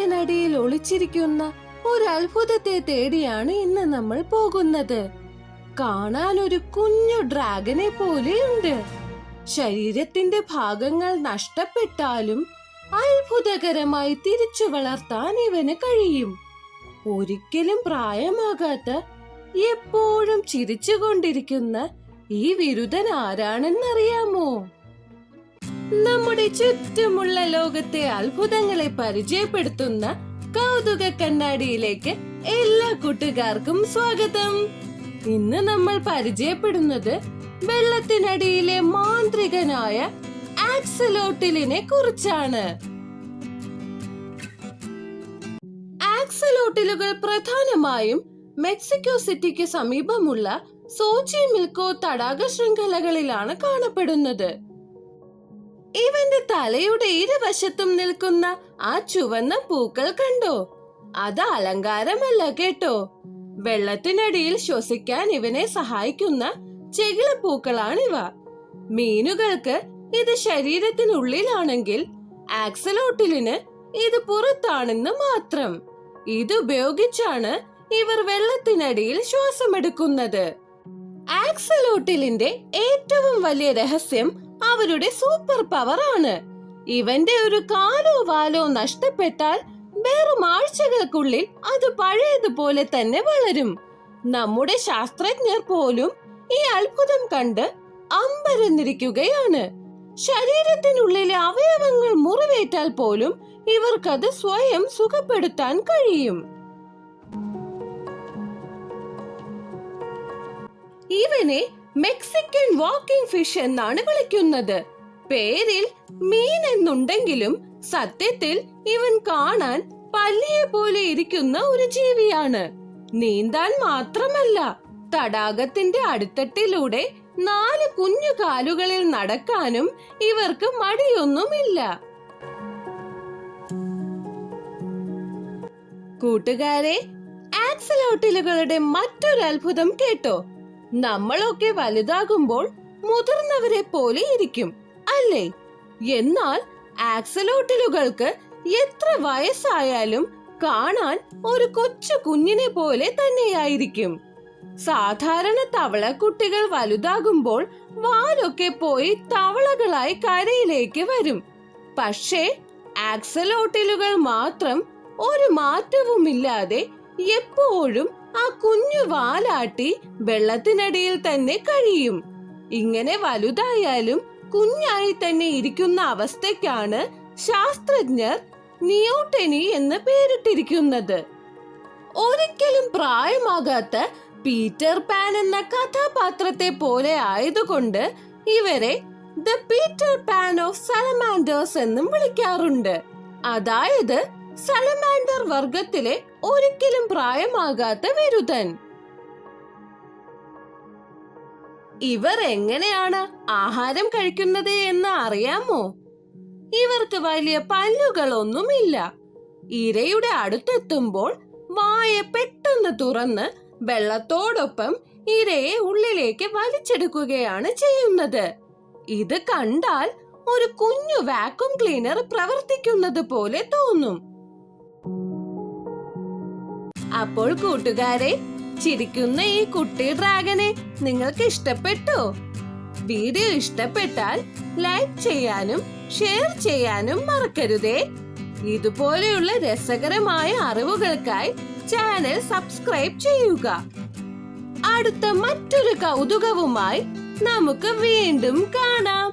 വെള്ളത്തിനടിയിൽ ഒളിച്ചിരിക്കുന്ന ഒരു അത്ഭുതത്തെ തേടിയാണ് ഇന്ന് നമ്മൾ പോകുന്നത്. കാണാൻ ഒരു കുഞ്ഞു ഡ്രാഗനെ പോലെയുണ്ട്. ശരീരത്തിന്റെ ഭാഗങ്ങൾ നഷ്ടപ്പെട്ടാലും അത്ഭുതകരമായി തിരിച്ചു വളർത്താൻ ഇവന് കഴിയും. ഒരിക്കലും പ്രായമാകാത്ത, എപ്പോഴും ചിരിച്ചുകൊണ്ടിരിക്കുന്ന ഈ വിരുദ്ധൻ ആരാണെന്നറിയാമോ? നമ്മുടെ ചുറ്റുമുള്ള ലോകത്തെ അത്ഭുതങ്ങളെ പരിചയപ്പെടുത്തുന്ന കൗതുക കണ്ണാടിയിലേക്ക് എല്ലാ കൂട്ടുകാർക്കും സ്വാഗതം. ഇന്ന് നമ്മൾ പരിചയപ്പെടുന്നത് വെള്ളത്തിനടിയിലെ മാന്ത്രികനായ ആക്സലോട്ടിലിനെ കുറിച്ചാണ്. ആക്സലോട്ടിലുകൾ പ്രധാനമായും മെക്സിക്കോ സിറ്റിക്ക് സമീപമുള്ള സോച്ചിമിൽക്കോ തടാക ശൃംഖലകളിലാണ് കാണപ്പെടുന്നത്. ഇവന്റെ തലയുടെ ഇരുവശത്തും നിൽക്കുന്ന ആ ചുവന്ന പൂക്കൾ കണ്ടോ? അത് അലങ്കാരമല്ല കേട്ടോ. വെള്ളത്തിനടിയിൽ ശ്വസിക്കാൻ ഇവനെ സഹായിക്കുന്ന ചെകിളപ്പൂക്കളാണിവ. മീനുകൾക്ക് ഇത് ശരീരത്തിനുള്ളിലാണെങ്കിൽ ആക്സലോട്ടിലിന് ഇത് പുറത്താണെന്ന് മാത്രം. ഇതുപയോഗിച്ചാണ് ഇവർ വെള്ളത്തിനടിയിൽ ശ്വാസമെടുക്കുന്നത്. ആക്സലോട്ടിലിന്റെ ഏറ്റവും വലിയ രഹസ്യം അവരുടെ സൂപ്പർ പവർ ആണ്. ഇവന്റെ ഒരു കാലോ വാലോ നഷ്ടപ്പെട്ടാൽ വെറും ആഴ്ചകൾക്കുള്ളിൽ അത് പഴയതുപോലെ തന്നെ വളരും. നമ്മുടെ ശാസ്ത്രജ്ഞർ പോലും ഈ അത്ഭുതം കണ്ട് അമ്പരന്നിരിക്കുകയാണ്. ശരീരത്തിനുള്ളിലെ അവയവങ്ങൾ മുറിവേറ്റാൽ പോലും ഇവർക്കത് സ്വയം സുഖപ്പെടുത്താൻ കഴിയും. ഇവനെ മെക്സിക്കൻ വാക്കിംഗ് ഫിഷ് എന്നാണ് വിളിക്കുന്നത്. പേരിൽ മീൻ എന്നുണ്ടെങ്കിലും സത്യത്തിൽ ഇവൻ കാണാൻ പല്ലിയെ പോലെ ഇരിക്കുന്ന ഒരു ജീവിയാണ്. നീന്താൻ മാത്രമല്ല, തടാകത്തിന്റെ അടിത്തട്ടിലൂടെ 4 കുഞ്ഞു കാലുകളിൽ നടക്കാനും ഇവർക്ക് മടിയൊന്നുമില്ല. കൂട്ടുകാരെ, ആക്സലോട്ടിലുകളുടെ മറ്റൊരു അത്ഭുതം കേട്ടോ? നമ്മളൊക്കെ വലുതാകുമ്പോൾ മുതിർന്നവരെ പോലെ ഇരിക്കും, അല്ലേ? എന്നാൽ ആക്സലോട്ടിലുകൾക്ക് എത്ര വയസ്സായാലും കാണാൻ ഒരു കൊച്ചു കുഞ്ഞിനെ പോലെ തന്നെയായിരിക്കും. സാധാരണ തവളക്കുട്ടികൾ വലുതാകുമ്പോൾ വാലൊക്കെ പോയി തവളകളായി കരയിലേക്ക് വരും. പക്ഷേ ആക്സലോട്ടിലുകൾ മാത്രം ഒരു മാറ്റവുമില്ലാതെ എപ്പോഴും ആ കുഞ്ഞു വാലാട്ടി വെള്ളത്തിനടിയിൽ തന്നെ കഴിയും. ഇങ്ങനെ വലുതായാലും കുഞ്ഞായി തന്നെ ഇരിക്കുന്ന അവസ്ഥയ്ക്കാണ് ശാസ്ത്രജ്ഞർ നിയോട്ടനി എന്ന് പേരിട്ടിരിക്കുന്നത്. ഒരിക്കലും പ്രായമാകാത്ത പീറ്റർ പാൻ എന്ന കഥാപാത്രത്തെ പോലെ ആയതുകൊണ്ട് ഇവരെ ദ പീറ്റർ പാൻ ഓഫ് സലമാൻഡേഴ്സ് എന്നും വിളിക്കാറുണ്ട്. അതായത് സലമാൻഡർ വർഗത്തിലെ ഒരിക്കലും പ്രായമാകാത്ത വിരുദ്ധൻ. ഇവർ എങ്ങനെയാണ് ആഹാരം കഴിക്കുന്നത് എന്ന് അറിയാമോ? ഇവർക്ക് വലിയ പല്ലുകളൊന്നുമില്ല. ഇരയുടെ അടുത്തെത്തുമ്പോൾ വായ പെട്ടെന്ന് തുറന്ന് വെള്ളത്തോടൊപ്പം ഇരയെ ഉള്ളിലേക്ക് വലിച്ചെടുക്കുകയാണ് ചെയ്യുന്നത്. ഇത് കണ്ടാൽ ഒരു കുഞ്ഞു വാക്യൂം ക്ലീനർ പ്രവർത്തിക്കുന്നത് പോലെ തോന്നും. അപ്പോൾ കൂട്ടുകാരെ, ചിരിക്കുന്ന ഈ കുട്ടി ഡ്രാഗനെ നിങ്ങൾക്ക് ഇഷ്ടപ്പെട്ടോ? വീഡിയോ ഇഷ്ടപ്പെട്ടാൽ ലൈക്ക് ചെയ്യാനും ഷെയർ ചെയ്യാനും മറക്കരുതേ. ഇതുപോലെയുള്ള രസകരമായ അറിവുകൾക്കായി ചാനൽ സബ്സ്ക്രൈബ് ചെയ്യുക. അടുത്ത മറ്റൊരു കൗതുകവുമായി നമുക്ക് വീണ്ടും കാണാം.